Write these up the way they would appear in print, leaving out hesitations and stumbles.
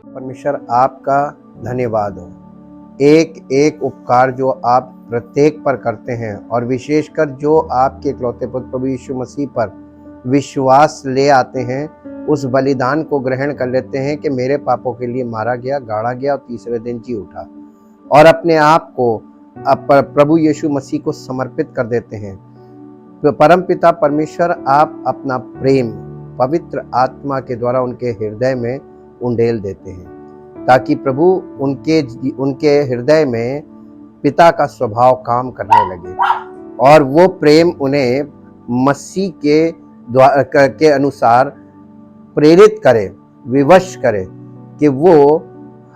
परमेश्वर आपका धन्यवाद हो। एक एक उपकार जो आप प्रत्येक पर करते हैं और विशेषकर जो आपके इकलौते पुत्र प्रभु यीशु मसीह पर विश्वास ले आते हैं, उस बलिदान को ग्रहण कर लेते हैं कि मेरे पापों के लिए मारा गया, गाड़ा गया और तीसरे दिन जी उठा, और अपने आप को प्रभु यीशु मसीह को समर्पित कर देते हैं। तो परमपिता परमेश्वर आप अपना प्रेम पवित्र आत्मा के द्वारा उनके हृदय में उंडेल देते हैं, ताकि प्रभु उनके हृदय में पिता का स्वभाव काम करने लगे और वो प्रेम उन्हें मसीह के अनुसार प्रेरित करे, विवश करे कि वो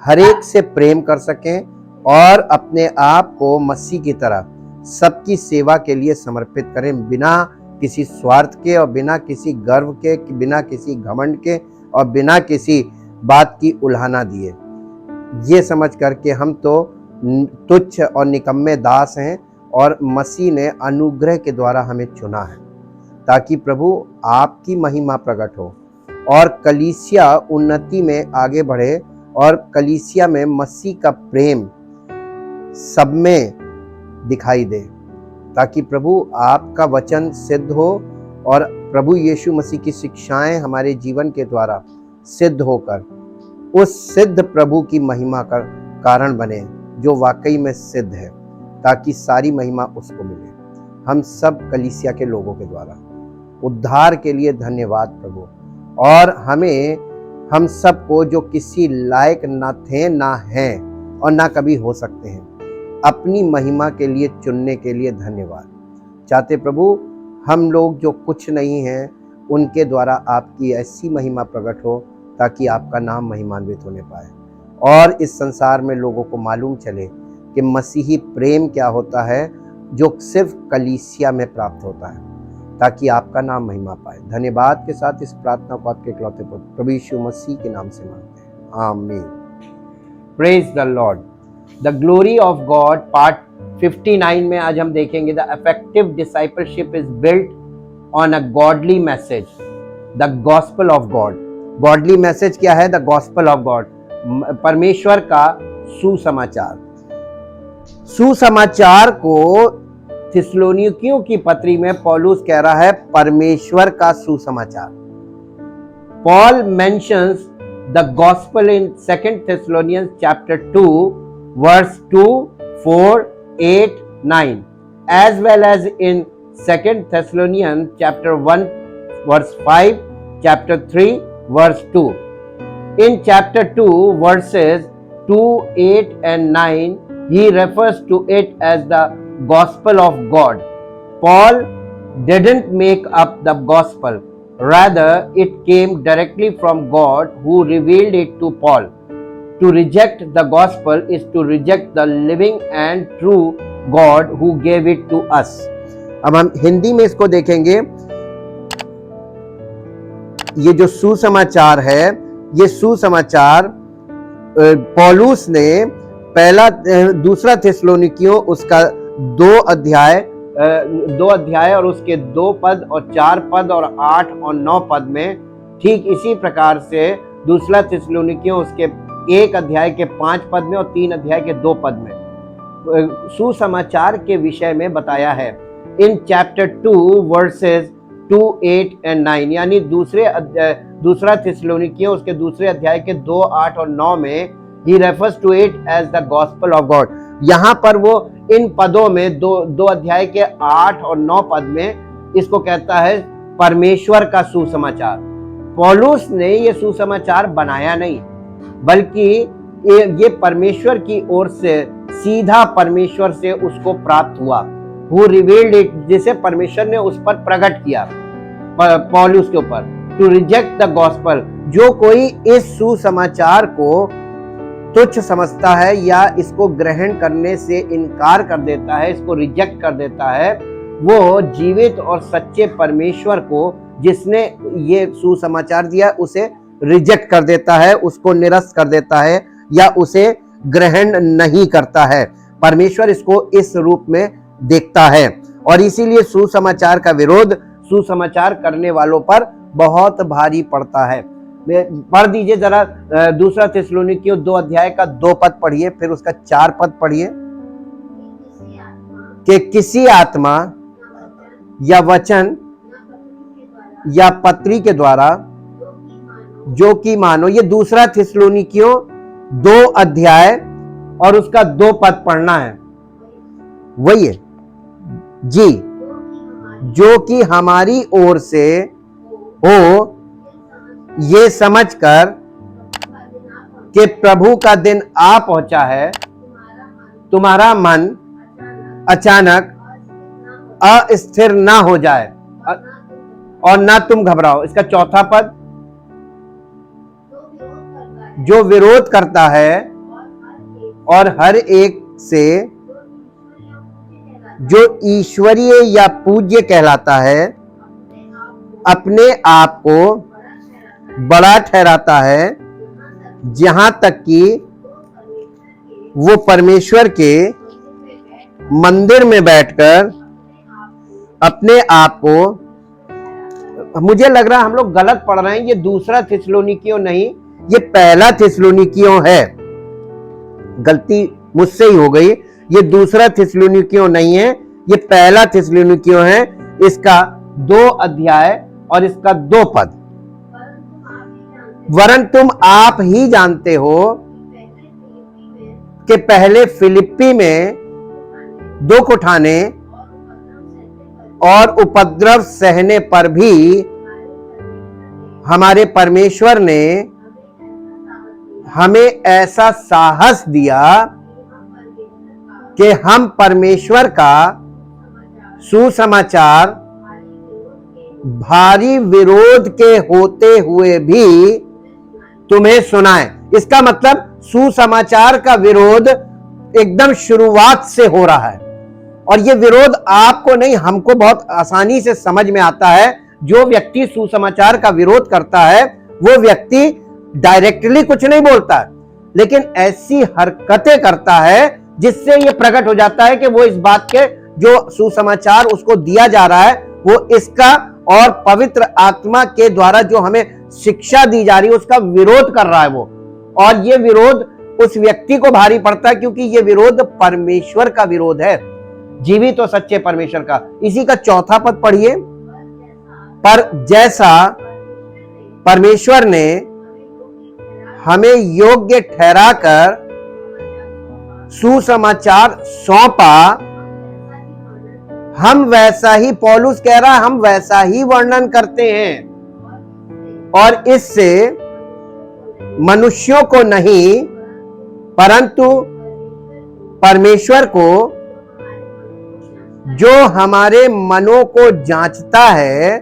हर एक से प्रेम कर सकें और अपने आप को मसीह की तरह सबकी सेवा के लिए समर्पित करें, बिना किसी स्वार्थ के और बिना किसी गर्व के, बिना किसी घमंड के और बिना किसी बात की उल्हाना दिए, ये समझ कर के हम तो तुच्छ और निकम्मे दास हैं और मसीह ने अनुग्रह के द्वारा हमें चुना है, ताकि प्रभु आपकी महिमा प्रकट हो और कलीसिया उन्नति में आगे बढ़े और कलीसिया में मसीह का प्रेम सब में दिखाई दे, ताकि प्रभु आपका वचन सिद्ध हो और प्रभु यीशु मसीह की शिक्षाएं हमारे जीवन के द्वारा सिद्ध होकर उस सिद्ध प्रभु की महिमा का कारण बने, जो वाकई में सिद्ध है, ताकि सारी महिमा उसको मिले। हम सब कलीसिया के लोगों के द्वारा उद्धार के लिए धन्यवाद प्रभु, और हम सबको जो किसी लायक ना थे, ना हैं और ना कभी हो सकते हैं, अपनी महिमा के लिए चुनने के लिए धन्यवाद। चाहते प्रभु हम लोग जो कुछ नहीं हैं, उनके द्वारा आपकी ऐसी महिमा प्रकट हो ताकि आपका नाम महिमान्वित होने पाए और इस संसार में लोगों को मालूम चले कि मसीही प्रेम क्या होता है, जो सिर्फ कलीसिया में प्राप्त होता है, ताकि आपका नाम महिमा पाए। धन्यवाद के साथ इस प्रार्थना को आपके इकलौते पुत्र प्रभु यीशु मसीह के नाम से मांगते हैं, आमीन। Praise the Lord. The glory of God part 59 में आज हम देखेंगे the effective discipleship is built on a godly message, the gospel of God. Godly message क्या है? द गॉस्पेल ऑफ गॉड, परमेश्वर का सुसमाचार। सुसमाचार को थिस्सलुनीकियों की पत्री में पौलुस कह रहा है परमेश्वर का सुसमाचार। Paul mentions the gospel in 2 Thessalonians chapter 2 verse 2, 4, 8, 9 as well as in 2 Thessalonians chapter 1 verse 5, chapter 3 verse 2. In chapter 2 verses 2, 8 and 9 he refers to it as the gospel of God. Paul didn't make up the gospel, rather it came directly from God who revealed it to Paul. To reject the gospel is to reject the living and true God who gave it to us. अब हम हिंदी में इसको देखेंगे। ये जो सुसमाचार है, ये सुसमाचार पौलुस ने दूसरा थिस्सलुनीकियों उसका 2 अध्याय और उसके 2 पद और 4 पद और 8 और 9 पद में, ठीक इसी प्रकार से दूसरा थिस्सलुनीकियों उसके 1 अध्याय के 5 पद में और 3 अध्याय के 2 पद में सुसमाचार के विषय में बताया है। इन चैप्टर 2 वर्सेस 2, 8 एंड 9, यानी दूसरा थिस्सलुनीकियों उसके दूसरे अध्याय के 2, 8 और 9 में he refers to it as the gospel of God। यहाँ पर वो इन पदों में दो अध्याय के 8 और 9 पद में इसको कहता है परमेश्वर का सुसमाचार। पौलुस ने ये सुसमाचार बनाया नहीं, बल्कि ये परमेश्वर की ओर से सीधा परमेश्वर से उसको प्राप्त हुआ। Who revealed it, जिसे परमेश्वर ने उस पर प्रकट किया पौलुस के ऊपर। To reject the gospel, जो कोई इस सुसमाचार को तुच्छ समझता है या इसको ग्रहण करने से इनकार कर देता है, इसको रिजेक्ट कर देता है, वो जीवित और सच्चे परमेश्वर को जिसने ये सुसमाचार दिया उसे रिजेक्ट कर देता है, उसको निरस्त कर देता है या उसे ग्रहण नहीं करता है। परमेश्वर इसको इस रूप में देखता है और इसीलिए सुसमाचार का विरोध सुसमाचार करने वालों पर बहुत भारी पड़ता है। पढ़ दीजिए जरा दूसरा थिस्सलुनीकियों 2 अध्याय का 2 पद पढ़िए, फिर उसका 4 पद पढ़िए। कि किसी आत्मा या वचन या पत्री के द्वारा जो कि मानो, ये दूसरा थिस्सलुनीकियों 2 अध्याय और उसका 2 पद पढ़ना है, वही है जी। जो कि हमारी ओर से हो, ये समझकर कि प्रभु का दिन आ पहुंचा है, तुम्हारा मन अचानक अस्थिर ना हो जाए और ना तुम घबराओ। इसका 4था पद, जो विरोध करता है और हर एक से जो ईश्वरीय या पूज्य कहलाता है, अपने आप को बड़ा ठहराता है, जहां तक कि वो परमेश्वर के मंदिर में बैठकर अपने आप को, मुझे लग रहा है हम लोग गलत पढ़ रहे हैं, ये दूसरा थिस्सलुनीकियों नहीं, ये पहला थिस्सलुनीकियों है। गलती मुझसे ही हो गई, ये दूसरा थिस्सलुनीकियों नहीं है, ये पहला थिस्सलुनीकियों है। इसका 2 अध्याय और इसका 2 पद। वरन तुम आप ही जानते हो कि पहले फिलिप्पी में दुख उठाने और उपद्रव सहने पर भी हमारे परमेश्वर ने हमें ऐसा साहस दिया कि हम परमेश्वर का सुसमाचार भारी विरोध के होते हुए भी तुम्हें सुनाएं। इसका मतलब सुसमाचार का विरोध एकदम शुरुआत से हो रहा है, और ये विरोध आपको नहीं, हमको बहुत आसानी से समझ में आता है। जो व्यक्ति सुसमाचार का विरोध करता है वो व्यक्ति डायरेक्टली कुछ नहीं बोलता, लेकिन ऐसी हरकतें करता है जिससे ये प्रकट हो जाता है कि वो इस बात के जो सुसमाचार उसको दिया जा रहा है वो इसका और पवित्र आत्मा के द्वारा जो हमें शिक्षा दी जा रही है उसका विरोध कर रहा है वो। और ये विरोध उस व्यक्ति को भारी पड़ता है, क्योंकि ये विरोध परमेश्वर का विरोध है, जीवित और सच्चे परमेश्वर का। इसी का 4था पद पढ़िए। पर जैसा परमेश्वर ने हमें योग्य ठहराकर सुसमाचार सौंपा, हम वैसा ही, पौलुस कह रहा है, हम वैसा ही वर्णन करते हैं, और इससे मनुष्यों को नहीं परंतु परमेश्वर को जो हमारे मनों को जांचता है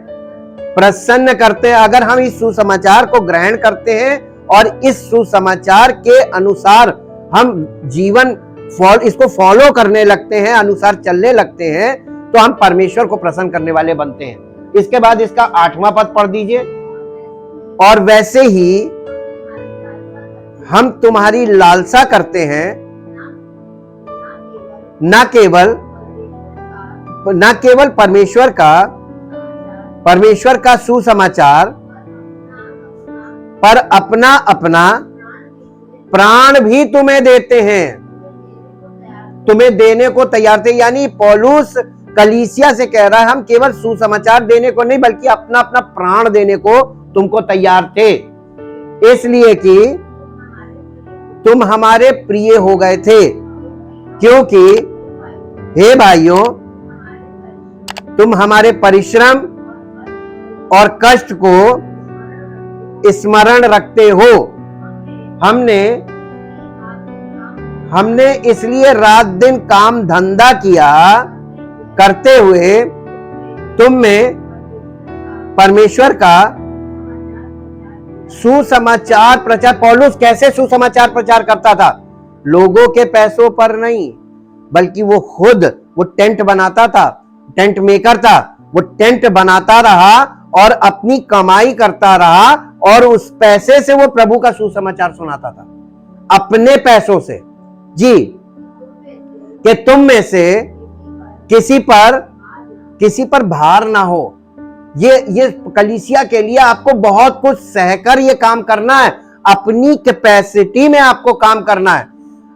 प्रसन्न करते हैं। अगर हम इस सुसमाचार को ग्रहण करते हैं और इस सुसमाचार के अनुसार हम जीवन इसको फॉलो करने लगते हैं, अनुसार चलने लगते हैं, तो हम परमेश्वर को प्रसन्न करने वाले बनते हैं। इसके बाद इसका 8वां पद पढ़ दीजिए। और वैसे ही हम तुम्हारी लालसा करते हैं, न केवल परमेश्वर का सुसमाचार, पर अपना अपना प्राण भी तुम्हें देते हैं, तुम्हें देने को तैयार थे। यानी पौलुस कलीसिया से कह रहा है हम केवल सुसमाचार देने को नहीं बल्कि अपना अपना प्राण देने को तुमको तैयार थे, इसलिए कि तुम हमारे प्रिय हो गए थे। क्योंकि हे भाइयों, तुम हमारे परिश्रम और कष्ट को स्मरण रखते हो। हमने इसलिए रात दिन काम धंधा किया करते हुए तुम में परमेश्वर का सुसमाचार प्रचार। पौलुस कैसे सुसमाचार प्रचार करता था? लोगों के पैसों पर नहीं, बल्कि वो खुद वो टेंट बनाता था, टेंट मेकर था, वो टेंट बनाता रहा और अपनी कमाई करता रहा और उस पैसे से वो प्रभु का सुसमाचार सुनाता था, अपने पैसों से। जी, कि तुम में से किसी पर भार ना हो। ये कलीसिया के लिए आपको बहुत कुछ सहकर ये काम करना है, अपनी कैपेसिटी में आपको काम करना है।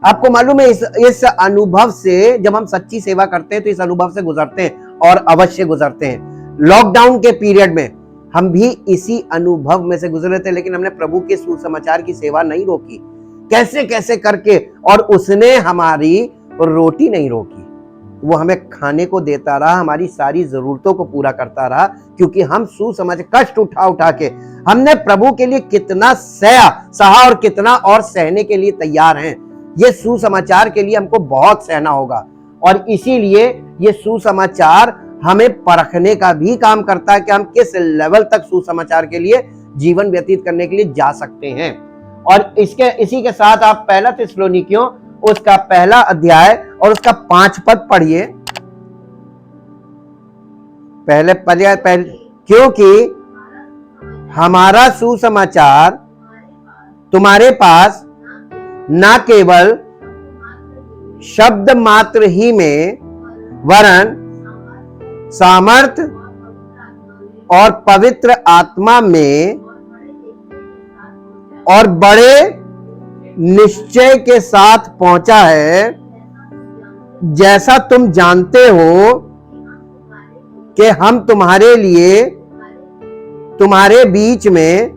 आपको मालूम है इस अनुभव से, जब हम सच्ची सेवा करते हैं तो इस अनुभव से गुजरते हैं और अवश्य गुजरते हैं। लॉकडाउन के पीरियड में हम भी इसी अनुभव में से गुजरे थे, लेकिन हमने प्रभु के सुसमाचार की सेवा नहीं रोकी, कैसे कैसे करके, और उसने हमारी रोटी नहीं रोकी। वो हमें खाने को देता रहा, हमारी सारी जरूरतों को पूरा करता रहा, क्योंकि हम सुसमाचार कष्ट उठा उठा के हमने प्रभु के लिए कितना सहा और कितना और सहने के लिए तैयार हैं। ये सुसमाचार के लिए हमको बहुत सहना होगा, और इसीलिए ये सुसमाचार हमें परखने का भी काम करता है कि हम किस लेवल तक सुसमाचार के लिए जीवन व्यतीत करने के लिए जा सकते हैं। और इसी के साथ आप पहला थिस्सलुनीकियों उसका 1 अध्याय और उसका 5 पद पढ़िए। पहले क्योंकि हमारा सुसमाचार तुम्हारे पास न केवल शब्द मात्र ही में, वरन सामर्थ और पवित्र आत्मा में और बड़े निश्चय के साथ पहुंचा है, जैसा तुम जानते हो कि हम तुम्हारे लिए तुम्हारे बीच में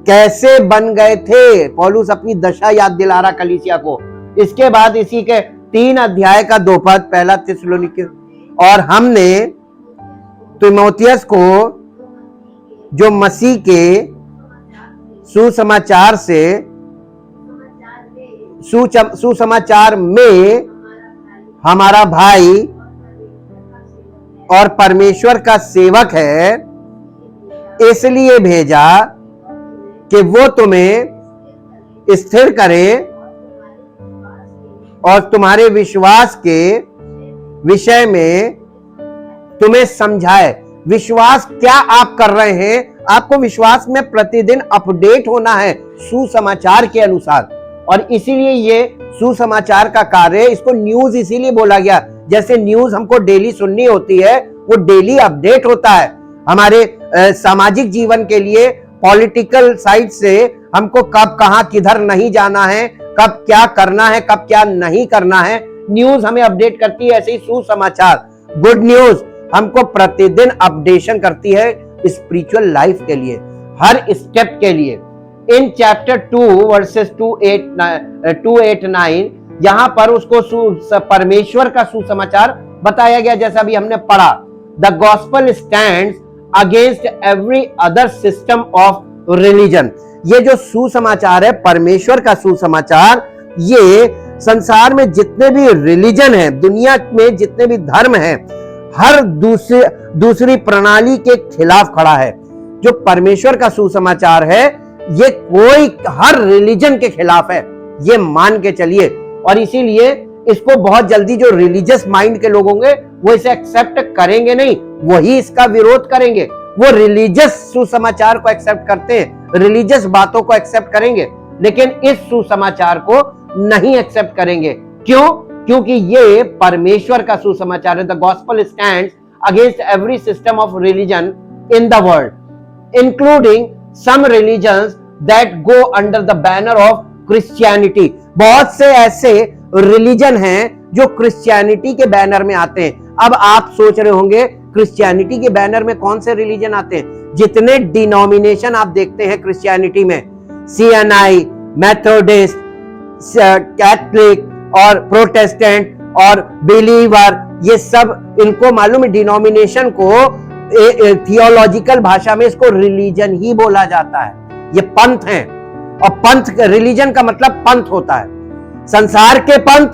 कैसे बन गए थे। पौलुस अपनी दशा याद दिला रहा कलीसिया को। इसके बाद इसी के 3 अध्याय का 2 पद 1 थिस्सलुनीकियों, और हमने तीमुथियुस को, जो मसीह के सुसमाचार में हमारा भाई और परमेश्वर का सेवक है, इसलिए भेजा कि वो तुम्हें स्थिर करे और तुम्हारे विश्वास के विषय में तुम्हें समझाए। विश्वास क्या आप कर रहे हैं, आपको विश्वास में प्रतिदिन अपडेट होना है सुसमाचार के अनुसार। और इसीलिए ये सुसमाचार का कार्य, इसको न्यूज इसीलिए बोला गया, जैसे न्यूज हमको डेली सुननी होती है, वो डेली अपडेट होता है। हमारे सामाजिक जीवन के लिए पॉलिटिकल साइड से हमको कब कहां किधर नहीं जाना है, कब क्या करना है, कब क्या नहीं करना है, न्यूज हमें अपडेट करती है। ऐसे ही सुसमाचार, गुड न्यूज हमको प्रतिदिन अपडेशन करती है स्पिरिचुअल लाइफ के लिए, हर स्टेप के लिए। इन चैप्टर 2 वर्सेस 2-8-9 यहां पर उसको परमेश्वर का सुसमाचार बताया गया, जैसा भी हमने पढ़ा। The gospel stands against every other system of religion. ये जो सुसमाचार है, परमेश्वर का सुसमाचार, ये संसार में जितने भी रिलीजन है, दुनिया में जितने भी धर्म हैं, हर दूसरी प्रणाली के खिलाफ खड़ा है। जो परमेश्वर का सुसमाचार है, ये हर रिलीजन के खिलाफ है, ये मान के चलिए। और इसीलिए इसको बहुत जल्दी जो रिलीजियस माइंड के लोग होंगे वो इसे एक्सेप्ट करेंगे नहीं, वही इसका विरोध करेंगे। वो रिलीजियस सुसमाचार को एक्सेप्ट करते हैं, रिलीजियस बातों को एक्सेप्ट करेंगे, लेकिन इस सुसमाचार को नहीं एक्सेप्ट करेंगे। क्यों? क्योंकि ये परमेश्वर का सुसमाचार है। The gospel stands against every system of religion in the world, including some religions that go under the banner of Christianity. बहुत से ऐसे रिलीजन हैं जो क्रिश्चियनिटी के बैनर में आते हैं। अब आप सोच रहे होंगे क्रिश्चियनिटी के बैनर में कौन से रिलीजन आते हैं? जितने डिनोमिनेशन आप देखते हैं क्रिश्चियनिटी में, CNI, मेथोडिस्ट, कैथलिक और प्रोटेस्टेंट और बिलीवर, ये सब, इनको मालूम है डिनोमिनेशन को थियोलॉजिकल भाषा में इसको रिलीजन ही बोला जाता है। ये पंथ हैं, और पंथ, रिलीजन का मतलब पंथ होता है। संसार के पंथ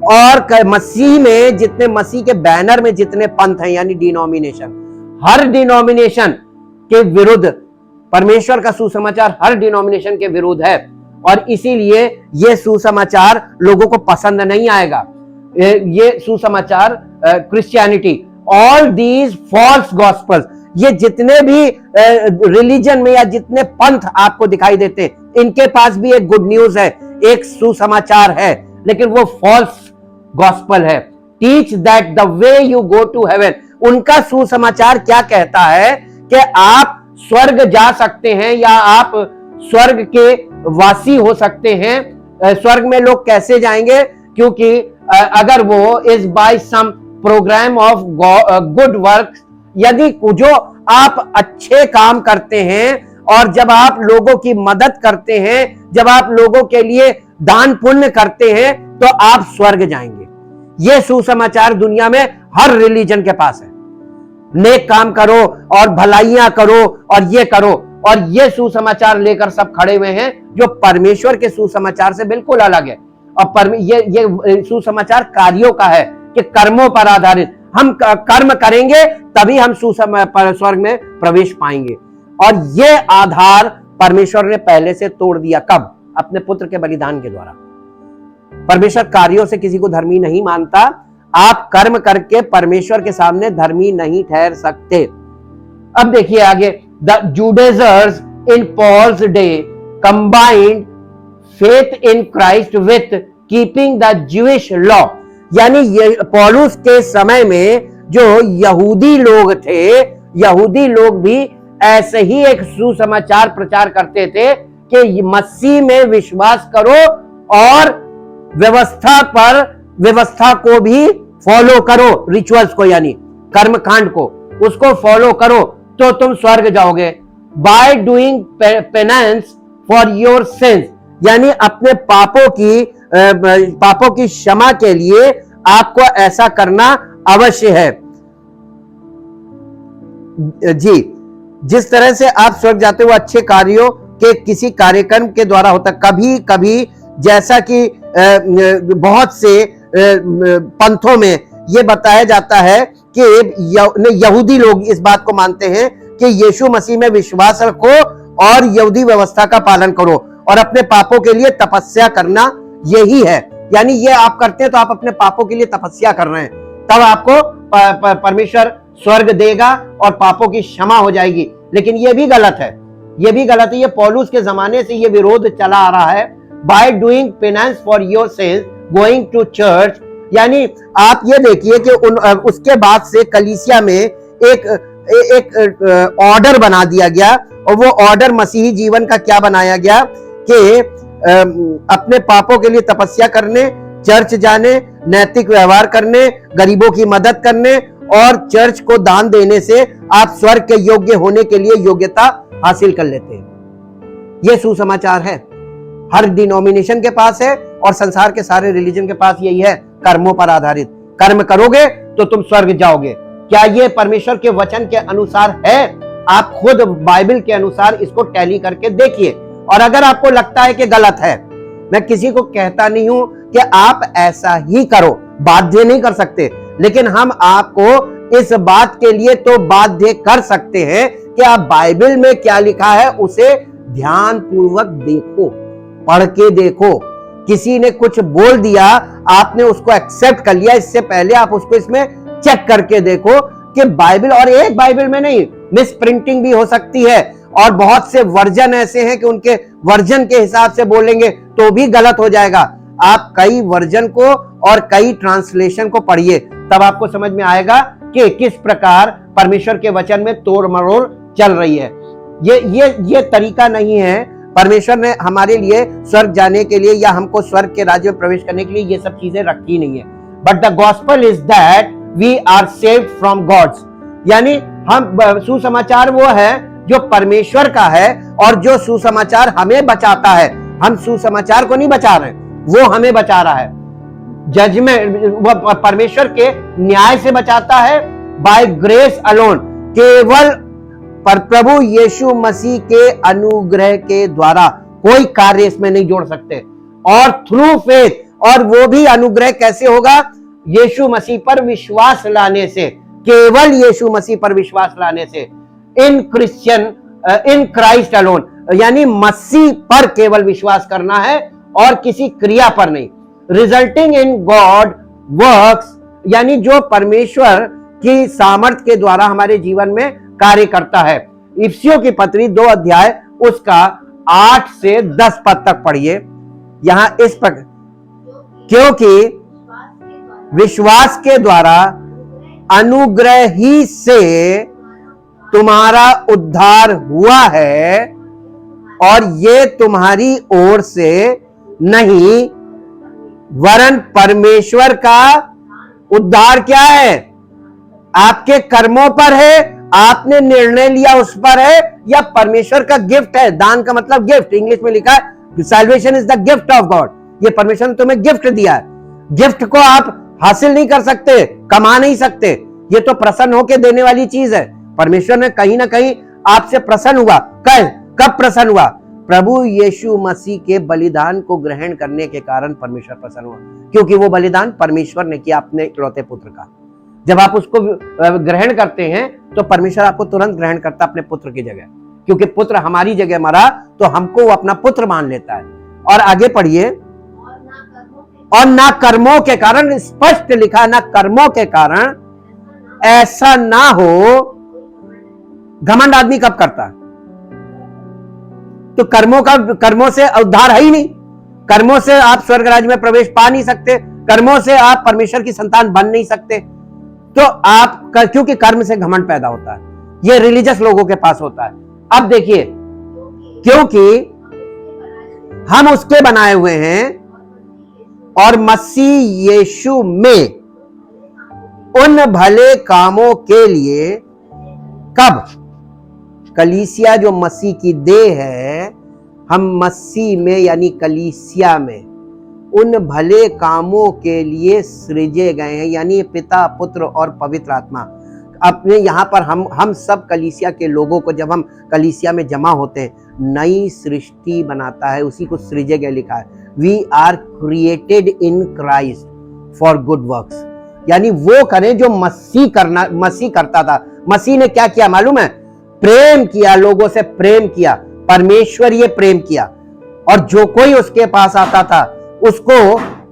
और मसीह में जितने, मसीह के बैनर में जितने पंथ हैं यानी डिनोमिनेशन, हर डिनोमिनेशन के विरुद्ध परमेश्वर का सुसमाचार हर डिनोमिनेशन के विरुद्ध है। और इसीलिए ये सुसमाचार लोगों को पसंद नहीं आएगा। ये सुसमाचार Christianity, all these false gospels, ये जितने भी रिलीजन में या जितने पंथ आपको दिखाई देते हैं, इनके पास भी एक गुड न्यूज है, एक सुसमाचार है, लेकिन वो फॉल्स गॉस्पेल है। Teach that the way you go to heaven, उनका सुसमाचार क्या कहता है कि आप स्वर्ग जा सकते हैं या आप स्वर्ग के वासी हो सकते हैं। स्वर्ग में लोग कैसे जाएंगे? क्योंकि अगर वो is by some programme of good work, यदि जो आप अच्छे काम करते हैं और जब आप लोगों की मदद करते हैं, जब आप लोगों के लिए दान पुण्य करते हैं, तो आप स्वर्ग जाएंगे। यह सुसमाचार दुनिया में हर रिलीजन के पास है। नेक काम करो और भलाइयां करो और ये करो, और ये सुसमाचार लेकर सब खड़े हुए हैं जो परमेश्वर के सुसमाचार से बिल्कुल अलग है। और ये सुसमाचार कार्यों का है कि कर्मों पर आधारित, हम कर्म करेंगे तभी हम स्वर्ग में प्रवेश पाएंगे। और ये आधार परमेश्वर ने पहले से तोड़ दिया। कब? अपने पुत्र के बलिदान के द्वारा। परमेश्वर कार्यों से किसी को धर्मी नहीं मानता। आप कर्म करके परमेश्वर के सामने धर्मी नहीं ठहर सकते। अब देखिए आगे, the Judaizers in Paul's day combined faith in Christ with keeping the Jewish law. यानी पौलुस के समय में जो यहूदी लोग थे, यहूदी लोग भी ऐसे ही एक सुसमाचार प्रचार करते थे कि मसीह में विश्वास करो और व्यवस्था को भी फॉलो करो, रिचुअल्स को यानी कर्मकांड को, उसको फॉलो करो तो तुम स्वर्ग जाओगे। Bye doing penance for your since, यानी अपने पापों की क्षमा के लिए आपको ऐसा करना अवश्य है। जी, जिस तरह से आप स्वर्ग जाते हो अच्छे कार्यों के किसी कार्यक्रम के द्वारा होता। कभी कभी जैसा कि बहुत से पंथों में यह बताया जाता है कि यहूदी लोग इस बात को मानते हैं कि यीशु मसीह में विश्वास रखो और यहूदी व्यवस्था का पालन करो और अपने पापों के लिए तपस्या करना यही है। यानी ये आप करते हैं तो आप अपने पापों के लिए तपस्या कर रहे हैं, तब आपको परमेश्वर स्वर्ग देगा और पापों की क्षमा हो जाएगी। लेकिन ये भी गलत है, ये भी गलत है। ये पौलुस के जमाने से ये विरोध चला आ रहा है। By doing penance for your sins going to church, यानी आप ये देखिए कि उसके बाद से कलीसिया में एक ऑर्डर बना दिया गया, और वो ऑर्डर मसीही जीवन का क्या बनाया गया कि अपने पापों के लिए तपस्या करने, चर्च जाने, नैतिक व्यवहार करने, गरीबों की मदद करने और चर्च को दान देने से आप स्वर्ग के योग्य होने के लिए योग्यता हासिल कर लेते हैं। यह सुसमाचार है, हर डिनोमिनेशन के पास है और संसार के सारे रिलीजन के पास यही है, कर्मों पर आधारित। कर्म करोगे तो तुम स्वर्ग जाओगे। क्या यह परमेश्वर के वचन के अनुसार है? आप खुद बाइबल के अनुसार इसको टैली करके देखिए, और अगर आपको लगता है कि गलत है, मैं किसी को कहता नहीं हूं कि आप ऐसा ही करो, बाध्य नहीं कर सकते, लेकिन हम आपको इस बात के लिए तो बाध्य कर सकते हैं कि आप बाइबल में क्या लिखा है उसे ध्यान पूर्वक देखो, पढ़ के देखो। किसी ने कुछ बोल दिया, आपने उसको एक्सेप्ट कर लिया, इससे पहले आप उसको इसमें चेक करके देखो कि बाइबल, और एक बाइबल में नहीं, मिस प्रिंटिंग भी हो सकती है, और बहुत से वर्जन ऐसे हैं कि उनके वर्जन के हिसाब से बोलेंगे तो भी गलत हो जाएगा। आप कई वर्जन को और कई ट्रांसलेशन को पढ़िए, तब आपको समझ में आएगा कि किस प्रकार परमेश्वर के वचन में तोड़ मरोड़ चल रही है। ये तरीका नहीं है। परमेश्वर ने हमारे लिए स्वर्ग जाने के लिए या हमको स्वर्ग के राज्य में प्रवेश करने के लिए ये सब चीजें रखी नहीं है। But the gospel is that we are saved from God's, यानी हम सुसमाचार वो है जो परमेश्वर का है और जो सुसमाचार हमें बचाता है। हम सुसमाचार को नहीं बचा रहे, वो हमें बचा रहा है। जजमेंट, वो परमेश्वर के न्याय से बचाता है। बाय ग्रेस अलोन, केवल पर प्रभु यीशु मसीह के अनुग्रह के द्वारा, कोई कार्य इसमें नहीं जोड़ सकते। और थ्रू फेथ, और वो भी अनुग्रह कैसे होगा? यीशु मसीह पर विश्वास लाने से, केवल यीशु मसीह पर विश्वास लाने से। इन क्राइस्ट अलोन, यानी मसीह पर केवल विश्वास करना है और किसी क्रिया पर नहीं। रिजल्टिंग इन गॉड वर्क्स, यानी जो परमेश्वर की सामर्थ के द्वारा हमारे जीवन में कार्य करता है। इफिसियों की पत्री 2 अध्याय उसका 8 से 10 पद तक पढ़िए। यहां इस प्रकार, क्योंकि विश्वास के द्वारा अनुग्रह ही से तुम्हारा उद्धार हुआ है, और ये तुम्हारी ओर से नहीं वरन परमेश्वर का उद्धार क्या है? आपके कर्मों पर है, आपने निर्णय लिया उस पर है, या परमेश्वर का गिफ्ट है? दान का मतलब गिफ्ट, इंग्लिश में लिखा है salvation is the gift of God. ये परमेश्वर ने तुम्हें गिफ्ट दिया है। गिफ्ट को आप हासिल नहीं कर सकते, कमा नहीं सकते, ये तो प्रसन्न होकर देने वाली चीज है। परमेश्वर ने कहीं ना कहीं आपसे प्रसन्न हुआ। कब प्रसन्न हुआ? प्रभु यीशु मसीह के बलिदान को ग्रहण करने के कारण परमेश्वर प्रसन्न हुआ, क्योंकि वो बलिदान परमेश्वर ने किया अपने इकलौते पुत्र का। जब आप उसको ग्रहण करते हैं तो परमेश्वर आपको तुरंत ग्रहण करता अपने पुत्र की जगह, क्योंकि पुत्र हमारी जगह मरा तो हमको वो अपना पुत्र मान लेता है। और आगे पढ़िए, और ना कर्मों के कारण, स्पष्ट लिखा, ना कर्मों के कारण ऐसा ना हो। घमंड आदमी कब करता है? तो कर्मों से उद्धार है ही नहीं। कर्मों से आप स्वर्ग राज्य में प्रवेश पा नहीं सकते, कर्मों से आप परमेश्वर की संतान बन नहीं सकते। तो आप, क्योंकि कर्म से घमंड पैदा होता है, ये रिलीजियस लोगों के पास होता है। अब देखिए, क्योंकि हम उसके बनाए हुए हैं और मसीह यीशु में उन भले कामों के लिए, कब? कलीसिया जो मसीह की देह है, हम मसीह में यानी कलीसिया में उन भले कामों के लिए सृजे गए हैं, यानी पिता, पुत्र और पवित्र आत्मा। अपने यहाँ पर हम सब कलीसिया के लोगों को, जब हम कलीसिया में जमा होते हैं, नई सृष्टि बनाता है, उसी को सृजे गए लिखा है। We are created in Christ for good works, यानी वो करें जो मसीह करता था। मसीह ने क्या किया मालूम है? प्रेम किया, लोगों से प्रेम किया। परमेश्वर ये प्रेम किया, और जो कोई उसके पास आता था उसको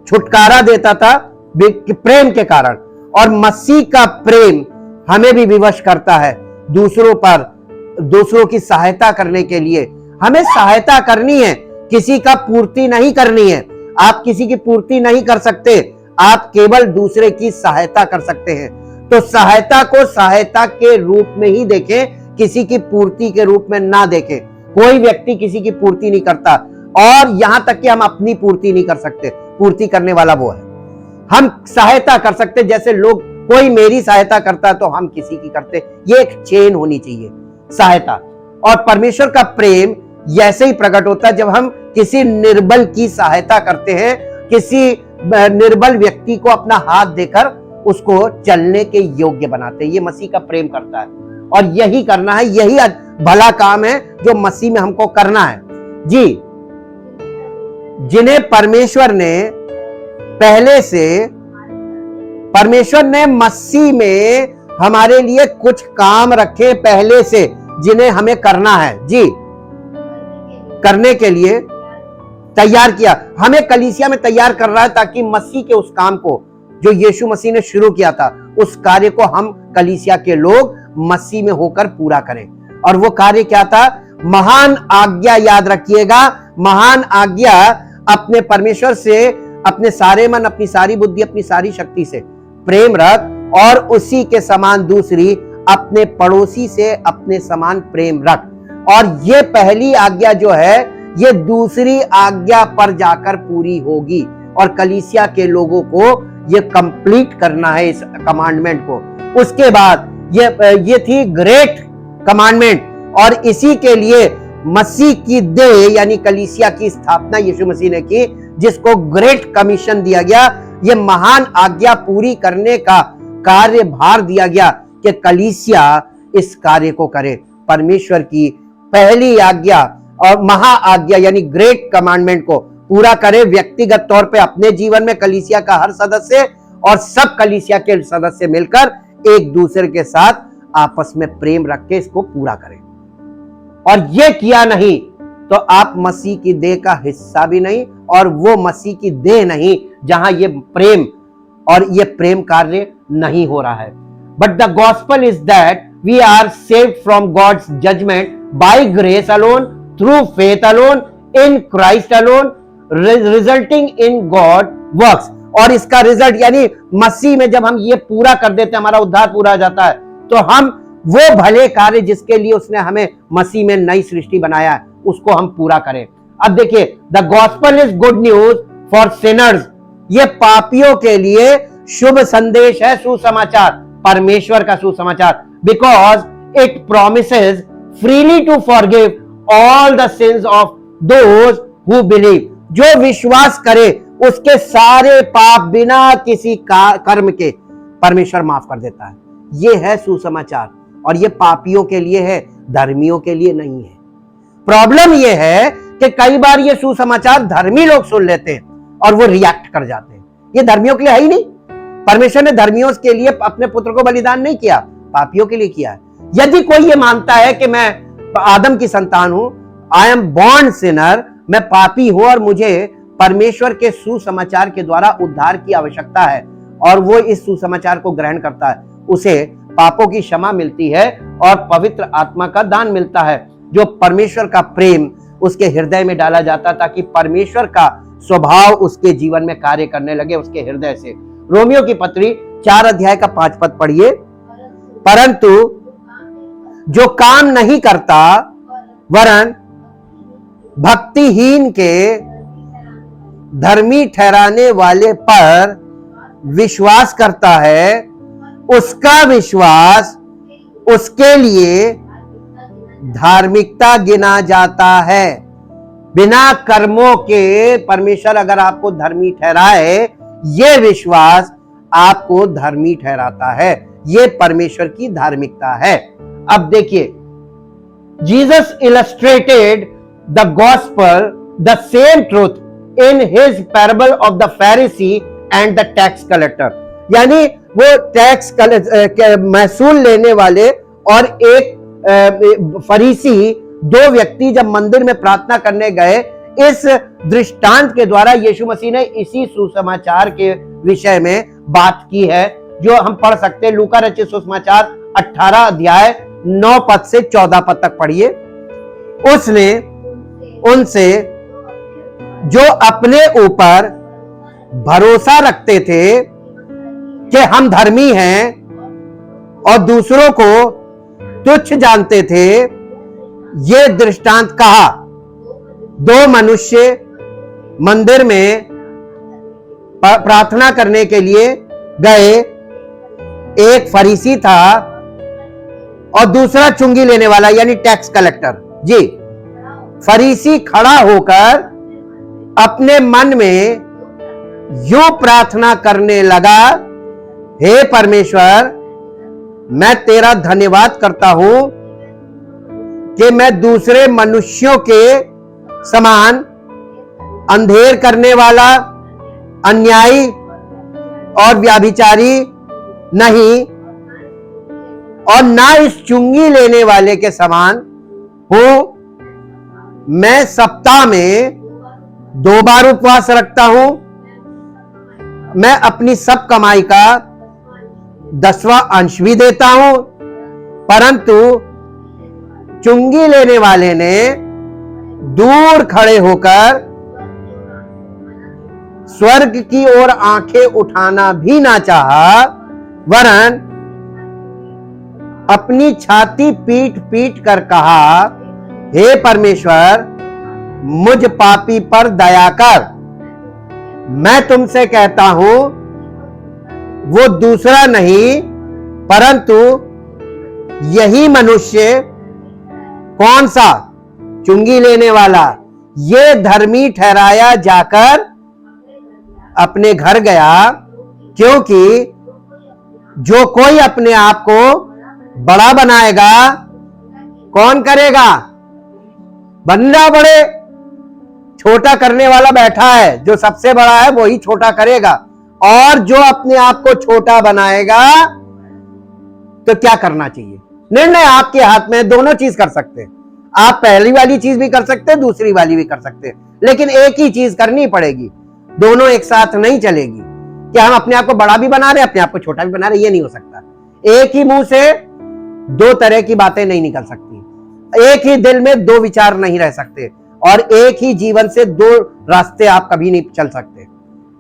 छुटकारा देता था प्रेम के कारण। और मसीह का प्रेम हमें भी विवश करता है दूसरों की सहायता करने के लिए। हमें सहायता करनी है, किसी का पूर्ति नहीं करनी है। आप किसी की पूर्ति नहीं कर सकते, आप केवल दूसरे की सहायता कर सकते हैं। तो सहायता को सहायता के रूप में ही देखें, किसी की पूर्ति के रूप में ना देखें। कोई व्यक्ति किसी की पूर्ति नहीं करता, और यहां तक कि हम अपनी पूर्ति नहीं कर सकते, पूर्ति करने वाला वो है। हम सहायता कर सकते, जैसे लोग, कोई मेरी सहायता करता तो हम किसी की करते। ये एक चेन होनी चाहिए, सहायता। और परमेश्वर का प्रेम ऐसे ही प्रकट होता है जब हम किसी निर्बल की सहायता करते हैं, किसी निर्बल व्यक्ति को अपना हाथ देकर उसको चलने के योग्य बनाते हैं। ये मसीह का प्रेम करता है, और यही करना है, यही भला काम है जो मसीह में हमको करना है। जी, जिन्हें परमेश्वर ने मसीह में हमारे लिए कुछ काम रखे पहले से, जिन्हें हमें करना है। जी, करने के लिए तैयार किया। हमें कलीसिया में तैयार कर रहा है ताकि मसीह के उस काम को जो यीशु मसीह ने शुरू किया था, उस कार्य को हम कलीसिया के लोग मसीह में होकर पूरा करें। और वो कार्य क्या था? महान आज्ञा, याद रखिएगा, महान आज्ञा अपने परमेश्वर से अपने सारे मन, अपनी सारी बुद्धि, अपनी सारी शक्ति से प्रेम रख, और उसी के समान दूसरी, अपने पड़ोसी से अपने समान प्रेम रख। और ये पहली आज्ञा जो है, ये दूसरी आज्ञा पर जाकर पूरी होगी, और कलीसिया के लोगों को ये कंप्लीट करना है इस कमांडमेंट को। उसके बाद ये थी ग्रेट कमांडमेंट, और इसी के लिए मसीह की देह यानी कलीसिया की स्थापना यीशु मसीह ने की, जिसको ग्रेट कमीशन दिया गया। ये महान आज्ञा पूरी करने का कार्यभार दिया गया कि कलीसिया इस कार्य को करे। परमेश्वर की पहली आज्ञा और महा आज्ञा यानी ग्रेट कमांडमेंट को पूरा करे, व्यक्तिगत तौर पे अपने जीवन में कलीसिया का हर सदस्य और सब कलीसिया के सदस्य मिलकर एक दूसरे के साथ आपस में प्रेम रख के इसको पूरा करें। और ये किया नहीं तो आप मसीह की देह का हिस्सा भी नहीं, और वो मसीह की देह नहीं जहां ये प्रेम और ये प्रेम कार्य नहीं हो रहा है। But the gospel is that we are saved from God's judgement by grace alone, through faith alone, in Christ alone, resulting in God works. और इसका रिजल्ट यानी मसीह में जब हम ये पूरा कर देते हैं, हमारा उद्धार पूरा हो जाता है, तो हम वो भले कार्य जिसके लिए उसने हमें मसीह में नई सृष्टि बनाया है उसको हम पूरा करें। अब देखिए, the gospel is good news for Sinners, ये पापियों के लिए शुभ संदेश है, सुसमाचार, परमेश्वर का सुसमाचार, because it promises freely to forgive all the sins of those who believe. जो विश्वास करे उसके सारे पाप बिना किसी कर्म के परमेश्वर माफ कर देता है। ये है सुसमाचार, और ये पापियों के लिए है, धर्मियों के लिए नहीं है। प्रॉब्लम ये है कि कई बार ये सुसमाचार धर्मी लोग सुन लेते हैं और वो रिएक्ट कर जाते हैं। ये धर्मियों के लिए है ही नहीं। परमेश्वर ने धर्मियों के लिए अपने पुत्र को बलिदान नहीं किया, पापियों के लिए किया है। यदि कोई ये मानता है कि मैं आदम की संतान हूं, आई एम बॉर्न सिनर, मैं पापी हूं और मुझे परमेश्वर के सुसमाचार के द्वारा उद्धार की आवश्यकता है, और वो इस सुसमाचार को ग्रहण करता है, उसे पापों की क्षमा मिलती है और पवित्र आत्मा का दान मिलता है, जो परमेश्वर का प्रेम उसके हृदय में डाला जाता ताकि परमेश्वर का स्वभाव उसके जीवन में कार्य करने लगे उसके हृदय से। रोमियो की पत्री 4 अध्याय का 5 पद पढ़िए। परंतु जो काम नहीं करता वरन भक्तिहीन के धर्मी ठहराने वाले पर विश्वास करता है, उसका विश्वास उसके लिए धार्मिकता गिना जाता है। बिना कर्मों के परमेश्वर अगर आपको धर्मी ठहराए, ये विश्वास आपको धर्मी ठहराता है। ये परमेश्वर की धार्मिकता है। अब देखिए, Jesus illustrated the gospel the same truth in his parable of the Pharisee and the tax collector. यानी वो टैक्स महसूल लेने वाले और एक फरीसी, दो व्यक्ति जब मंदिर में प्रार्थना करने गए, इस दृष्टांत के द्वारा यीशु मसीह ने इसी सुसमाचार के विषय में बात की है, जो हम पढ़ सकते हैं। लूका रचित सुसमाचार 18 अध्याय 9 पद से 14 पद तक पढ़िए। उसने उनसे जो अपने ऊपर भरोसा रखते थे कि हम धर्मी हैं और दूसरों को तुच्छ जानते थे, ये दृष्टांत कहा। 2 मनुष्य मंदिर में प्रार्थना करने के लिए गए, एक फरीसी था और दूसरा चुंगी लेने वाला यानी टैक्स कलेक्टर। जी, फरीसी खड़ा होकर अपने मन में यूं प्रार्थना करने लगा, हे परमेश्वर, मैं तेरा धन्यवाद करता हूं कि मैं दूसरे मनुष्यों के समान अंधेर करने वाला, अन्यायी और व्यभिचारी नहीं, और ना इस चुंगी लेने वाले के समान हूं। मैं सप्ताह में 2 बार उपवास रखता हूं। मैं अपनी सब कमाई का 10वां अंश भी देता हूं। परंतु चुंगी लेने वाले ने दूर खड़े होकर स्वर्ग की ओर आंखें उठाना भी ना चाहा, वरन अपनी छाती पीट पीट कर कहा, हे परमेश्वर, मुझ पापी पर दया कर। मैं तुमसे कहता हूं, वो दूसरा नहीं परंतु यही मनुष्य, कौन सा? चुंगी लेने वाला, ये धर्मी ठहराया जाकर अपने घर गया, क्योंकि जो कोई अपने आप को बड़ा बनाएगा, कौन करेगा? बंदा बड़े, छोटा करने वाला बैठा है, जो सबसे बड़ा है वही छोटा करेगा। और जो अपने आप को छोटा बनाएगा तो क्या करना चाहिए? निर्णय आपके हाथ में, दोनों चीज कर सकते हैं। आप पहली वाली चीज भी कर सकते हैं, दूसरी वाली भी कर सकते हैं, लेकिन एक ही चीज करनी पड़ेगी। दोनों एक साथ नहीं चलेगी कि हम अपने आप को बड़ा भी बना रहे, अपने आप को छोटा भी बना रहे, ये नहीं हो सकता। एक ही मुंह से 2 तरह की बातें नहीं निकल सकती, एक ही दिल में 2 विचार नहीं रह सकते, और एक ही जीवन से 2 रास्ते आप कभी नहीं चल सकते।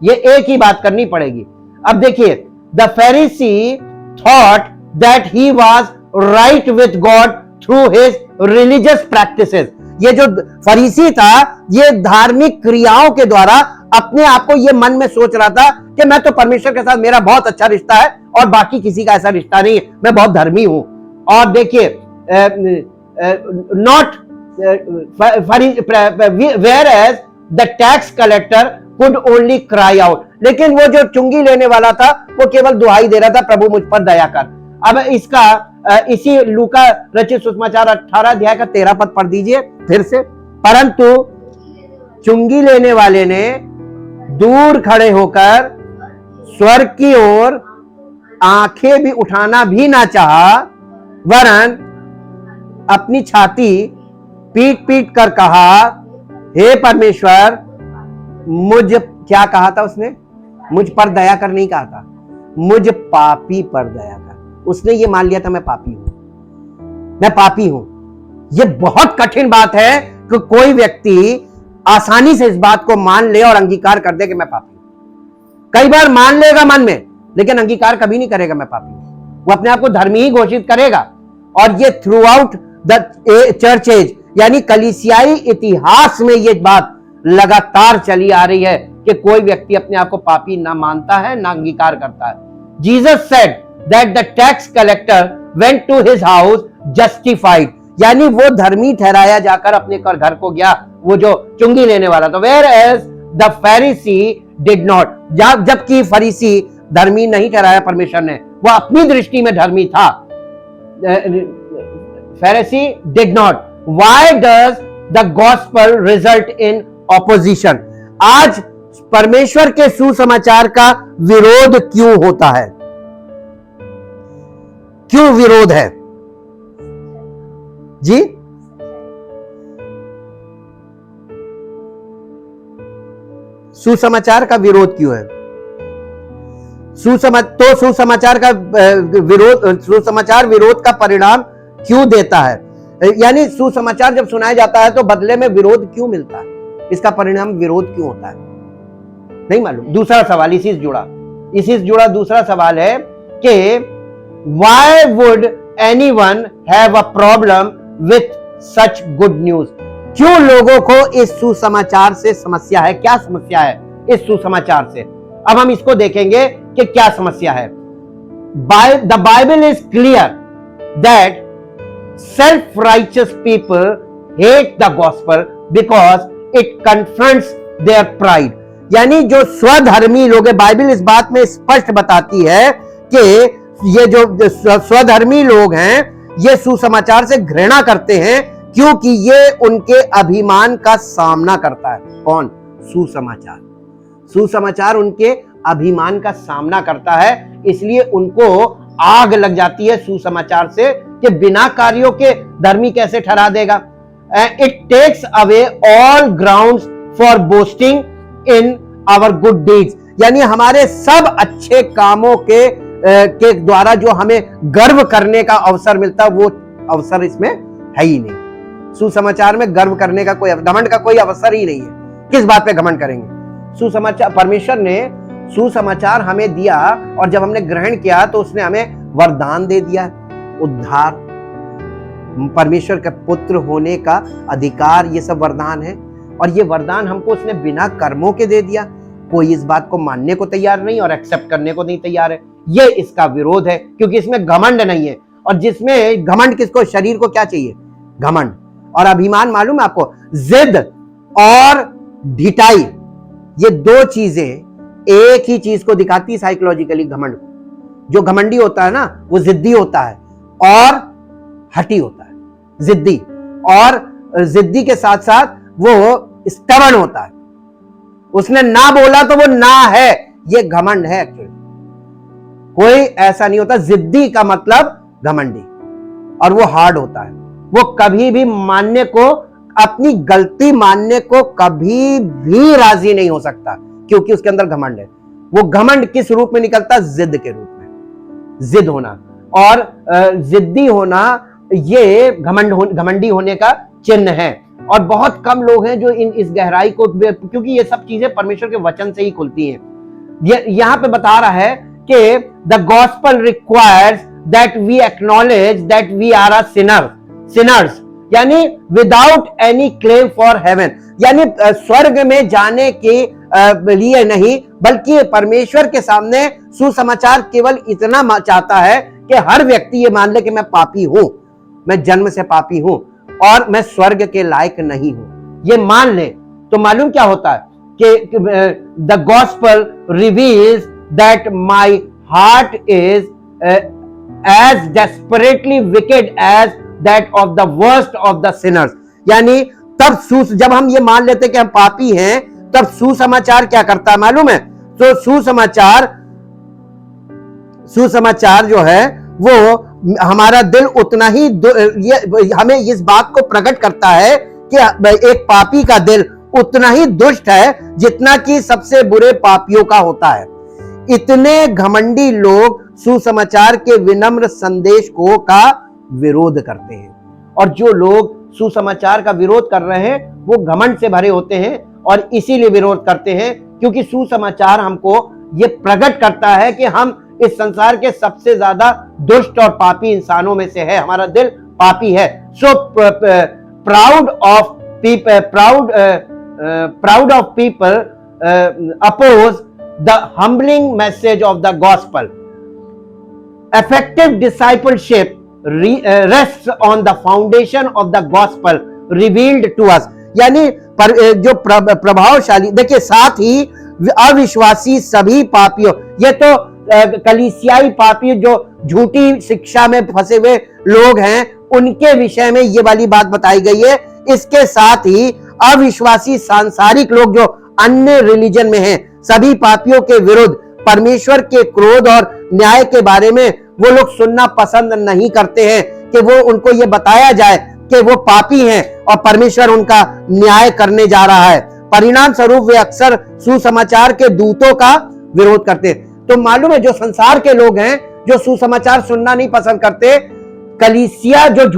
ये एक ही बात करनी पड़ेगी। अब देखिए, the Pharisee thought that he was right with God through his religious practices. ये जो फरीसी था, ये धार्मिक क्रियाओं के द्वारा अपने आप को ये मन में सोच रहा था कि मैं तो परमेश्वर के साथ मेरा बहुत अच्छा रिश्ता है और बाकी किसी का ऐसा रिश्ता नहीं है, मैं बहुत धर्मी हूं। और देखिए, not whereas the tax collector could only cry out. लेकिन वो जो चुंगी लेने वाला था वो केवल दुहाई दे रहा था, प्रभु मुझ पर दया कर। अब इसका इसी लूका रचित सुसमाचार 18 अध्याय का 13 पद पढ़ दीजिए फिर से। परंतु चुंगी लेने वाले ने दूर खड़े होकर स्वर्ग की ओर आंखें भी उठाना भी ना चाहा, वरन अपनी छाती पीट पीट कर कहा, हे परमेश्वर मुझ, क्या कहा था उसने? मुझ पर दया कर नहीं कहा था, मुझ पापी पर दया कर। उसने ये मान लिया था मैं पापी हूं, मैं पापी हूं। ये बहुत कठिन बात है कि कोई व्यक्ति आसानी से इस बात को मान ले और अंगीकार कर दे कि मैं पापी हूं। कई बार मान लेगा मन में, लेकिन अंगीकार कभी नहीं करेगा मैं पापी हूं। वो अपने आप को धर्मी ही घोषित करेगा। और ये throughout the church age, यानी कलीसियाई इतिहास में ये बात लगातार चली आ रही है कि कोई व्यक्ति अपने आप को पापी ना मानता है ना अंगीकार करता है। Jesus said that the tax collector went to his house justified, यानी वो धर्मी ठहराया जाकर अपने घर को गया, वो जो चुंगी लेने वाला था। Whereas the Pharisee did not, जबकि फरीसी धर्मी नहीं ठहराया परमेश्वर ने, वो अपनी दृष्टि में धर्मी था। Pharisee did not. Why does the gospel result in opposition? आज परमेश्वर के सुसमाचार का विरोध क्यों होता है? क्यों विरोध है जी? सुसमाचार का विरोध क्यों है? सुसमाचार का विरोध, सुसमाचार विरोध का परिणाम क्यों देता है? यानी सुसमाचार जब सुनाया जाता है तो बदले में विरोध क्यों मिलता है? इसका परिणाम विरोध क्यों होता है? नहीं मालूम। दूसरा सवाल इसी से जुड़ा दूसरा सवाल है कि why would anyone have a problem with such good news? क्यों लोगों को इस सुसमाचार से समस्या है? क्या समस्या है इस सुसमाचार से? अब हम इसको देखेंगे कि क्या समस्या है। The Bible is clear that self-righteous people hate the gospel because it confronts their pride. यानी जो स्वधर्मी लोग हैं, बाइबल इस बात में स्पष्ट बताती है कि ये जो स्वधर्मी लोग हैं ये सुसमाचार से घृणा करते हैं, क्योंकि ये उनके अभिमान का सामना करता है। कौन? सुसमाचार। सुसमाचार उनके अभिमान का सामना करता है, इसलिए उनको आग लग जाती है सुसमाचार से कि बिना कार्यों के धर्मी कैसे ठहरा देगा। It takes away all grounds for boasting in our good deeds, यानी हमारे सब अच्छे कामों के द्वारा जो हमें गर्व करने का अवसर मिलता है, वो अवसर इसमें है ही नहीं। सुसमाचार में गर्व करने का कोई, घमंड का कोई अवसर ही नहीं है। किस बात पे घमंड करेंगे? सुसमाचार, परमेश्वर ने सुसमाचार हमें दिया और जब हमने ग्रहण किया तो उसने हमें वरदान दे दिया, उद्धार, परमेश्वर के पुत्र होने का अधिकार, ये सब वरदान है। और ये वरदान हमको उसने बिना कर्मों के दे दिया। कोई इस बात को मानने को तैयार नहीं और एक्सेप्ट करने को नहीं तैयार है। ये इसका विरोध है, क्योंकि इसमें घमंड नहीं है। और जिसमें घमंड, किसको? शरीर को क्या चाहिए? घमंड। और अभिमान मालूम है आपको? जिद और ढिठाई, ये दो चीजें एक ही चीज को दिखाती है साइकोलॉजिकली, घमंड को। जो घमंडी होता है ना, वो जिद्दी होता है और हठी होता है। जिद्दी, और जिद्दी के साथ साथ वो स्टबर्न होता है। उसने ना बोला तो वो ना है, ये घमंड है एक्चुअली। कोई ऐसा नहीं होता। जिद्दी का मतलब घमंडी, और वो हार्ड होता है। वो कभी भी मानने को, अपनी गलती मानने को कभी भी राजी नहीं हो सकता, क्योंकि उसके अंदर घमंड है। वो घमंड किस रूप में निकलता? जिद के रूप में। जिद होना और जिद्दी होना, ये घमंडी होने का चिन्ह है। और बहुत कम लोग हैं जो इस गहराई को, क्योंकि ये सब चीजें परमेश्वर के वचन से ही खुलती हैं। ये यहां पे बता रहा है कि the gospel requires that we acknowledge that we are a sinners, यानी without any claim for heaven, यानी स्वर्ग में जाने के लिए नहीं, बल्कि परमेश्वर के सामने सुसमाचार केवल इतना चाहता है कि हर व्यक्ति ये मान ले कि मैं पापी हूं, मैं जन्म से पापी हूं और मैं स्वर्ग के लायक नहीं हूं, ये मान ले। तो मालूम क्या होता है कि the gospel reveals that my heart is as desperately wicked as that of the worst of the sinners, यानी तब जब हम ये मान लेते कि हम पापी हैं, तब सुसमाचार क्या करता है मालूम है? तो सुसमाचार जो है वो हमारा दिल उतना ही ये हमें इस बात को प्रकट करता है कि एक पापी का दिल उतना ही दुष्ट है जितना कि सबसे बुरे पापियों का होता है। इतने घमंडी लोग सुसमाचार के विनम्र संदेश का विरोध करते हैं, और जो लोग सुसमाचार का विरोध कर रहे हैं वो घमंड से भरे होते हैं, और इसीलिए विरोध करते हैं क्योंकि सुसमाचार हमको ये प्रकट करता है कि हम इस संसार के सबसे ज्यादा दुष्ट और पापी इंसानों में से है, हमारा दिल पापी है। So proud of people oppose the humbling message of the gospel. Effective discipleship rests on the foundation of the gospel revealed to us, यानी जो प्रभावशाली, देखिए साथ ही अविश्वासी सभी पापियों, ये तो कलीसियाई पापी जो झूठी शिक्षा में फंसे हुए लोग हैं उनके विषय में ये वाली बात बताई गई है। इसके साथ ही अविश्वासी सांसारिक लोग जो अन्य रिलीजन में हैं, सभी पापियों के विरुद्ध परमेश्वर के क्रोध और न्याय के बारे में वो लोग सुनना पसंद नहीं करते हैं कि वो उनको ये बताया जाए कि वो पापी हैं और परमेश्वर उनका न्याय करने जा रहा है। परिणाम स्वरूप वे अक्सर सुसमाचार के दूतों का विरोध करते हैं। तो मालूम है जो संसार के लोग हैं जो सुसमाचार सुनना नहीं पसंद करते, कलीसिया जो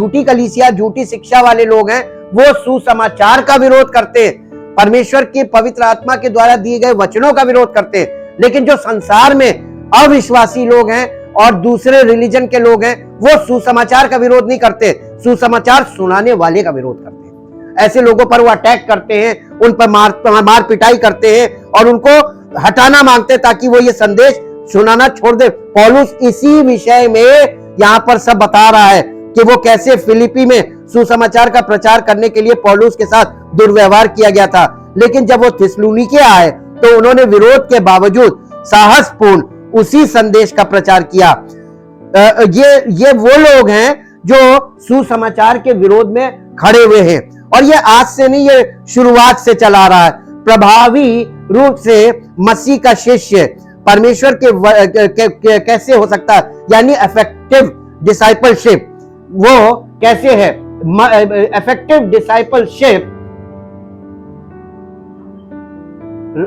झूठी शिक्षा वाले लोग हैं वो सुसमाचार का विरोध करते हैं, परमेश्वर की पवित्र आत्मा के द्वारा दिए गए वचनों का विरोध करते हैं। लेकिन जो संसार में अविश्वासी लोग हैं और दूसरे रिलीजन के लोग हैं वो सुसमाचार का विरोध नहीं करते, सुसमाचार सुनाने वाले का विरोध करते हैं। ऐसे लोगों पर वो अटैक करते हैं, उन पर मार पिटाई करते हैं और उनको हटाना मांगते हैं ताकि वो ये संदेश सुनाना छोड़ दे। पौलुस इसी विषय में यहाँ पर सब बता रहा है कि वो कैसे फिलिपी में सुसमाचार का प्रचार करने के लिए पौलुस के साथ दुर्व्यवहार किया गया था, लेकिन जब वो थिस्सलुनीके आए तो उन्होंने विरोध के बावजूद साहसपूर्ण उसी संदेश का प्रचार किया। ये वो लोग हैं जो सुसमाचार के विरोध में खड़े हुए हैं, और ये आज से नहीं, ये शुरुआत से चला रहा है। प्रभावी रूप से मसीह का शिष्य परमेश्वर के कैसे हो सकता है, यानी इफेक्टिव डिसाइपलशिप वो कैसे है? Effective discipleship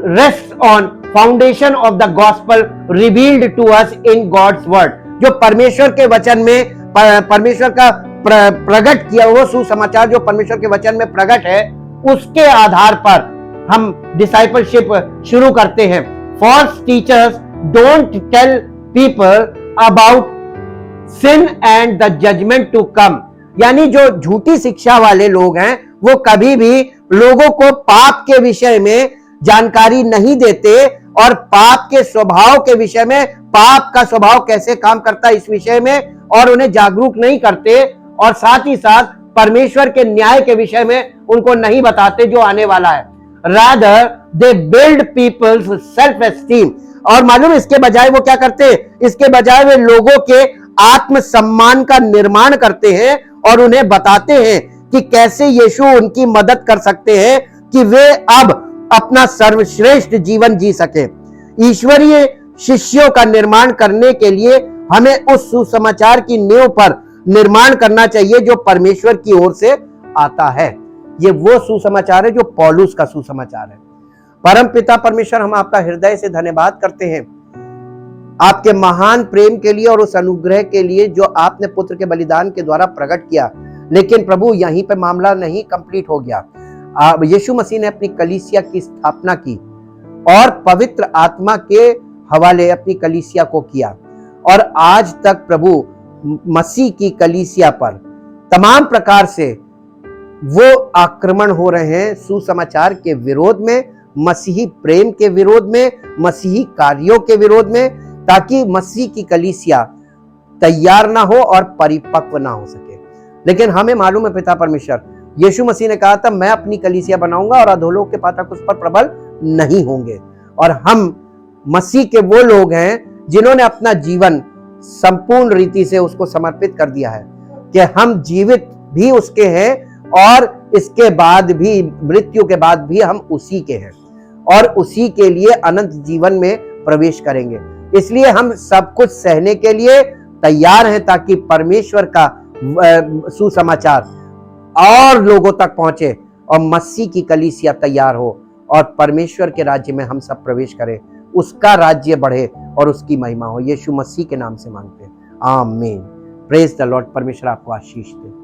rests on foundation of the gospel revealed to us in God's word, जो परमेश्वर के वचन में परमेश्वर का प्रकट किया वो सुसमाचार जो परमेश्वर के वचन में प्रकट है, उसके आधार पर हम डिसाइपलशिप शुरू करते हैं। False teachers don't tell people about sin and the judgment to come, यानी जो झूठी शिक्षा वाले लोग हैं वो कभी भी लोगों को पाप के विषय में जानकारी नहीं देते और पाप के स्वभाव के विषय में, पाप का स्वभाव कैसे काम करता है इस विषय में, और उन्हें जागरूक नहीं करते, और साथ ही साथ परमेश्वर के न्याय के विषय में उनको नहीं बताते जो आने वाला है। Rather they build people's self esteem, और मालूम इसके बजाय वो क्या करते हैं? इसके बजाय वे लोगों के आत्मसम्मान का निर्माण करते हैं और उन्हें बताते हैं कि कैसे यीशु उनकी मदद कर सकते हैं कि वे अब अपना सर्वश्रेष्ठ जीवन जी सके। ईश्वरीय शिष्यों का निर्माण करने के लिए हमें उस सुसमाचार की नींव पर निर्माण करना चाहिए जो परमेश्वर की ओर से आता है। ये वो सुसमाचार है जो पौलुस का सुसमाचार है। परम पिता परमेश्वर, हम आपका हृदय से धन्यवाद करते हैं आपके महान प्रेम के लिए और उस अनुग्रह के लिए जो आपने पुत्र के बलिदान के द्वारा प्रकट किया। लेकिन प्रभु यहीं पे मामला नहीं कंप्लीट हो गया। यीशु मसीह ने अपनी कलीसिया की स्थापना की और पवित्र आत्मा के हवाले अपनी कलीसिया को किया। और आज तक प्रभु मसीह की कलीसिया पर तमाम प्रकार से वो आक्रमण हो रहे हैं सुसमाचार के विरोध में, मसीही प्रेम के विरोध में, मसीही कार्यों के विरोध में, ताकि मसीह की कलीसिया तैयार ना हो और परिपक्व ना हो सके। लेकिन हमें मालूम है पिता परमेश्वर, यीशु मसीह ने कहा था मैं अपनी कलीसिया बनाऊंगा और अधोलोक के पाठक उस पर प्रबल नहीं होंगे। और हम मसीह के वो लोग हैं जिन्होंने अपना जीवन संपूर्ण रीति से उसको समर्पित कर दिया है कि हम जीवित भी उसके हैं और इसके बाद भी, मृत्यु के बाद भी हम उसी के हैं और उसी के लिए अनंत जीवन में प्रवेश करेंगे। इसलिए हम सब कुछ सहने के लिए तैयार हैं ताकि परमेश्वर का सुसमाचार और लोगों तक पहुंचे और मसीह की कलीसिया तैयार हो और परमेश्वर के राज्य में हम सब प्रवेश करें, उसका राज्य बढ़े और उसकी महिमा हो। यीशु मसीह के नाम से मांगते हैं, आमीन। Praise the Lord. परमेश्वर आपको आशीष दे।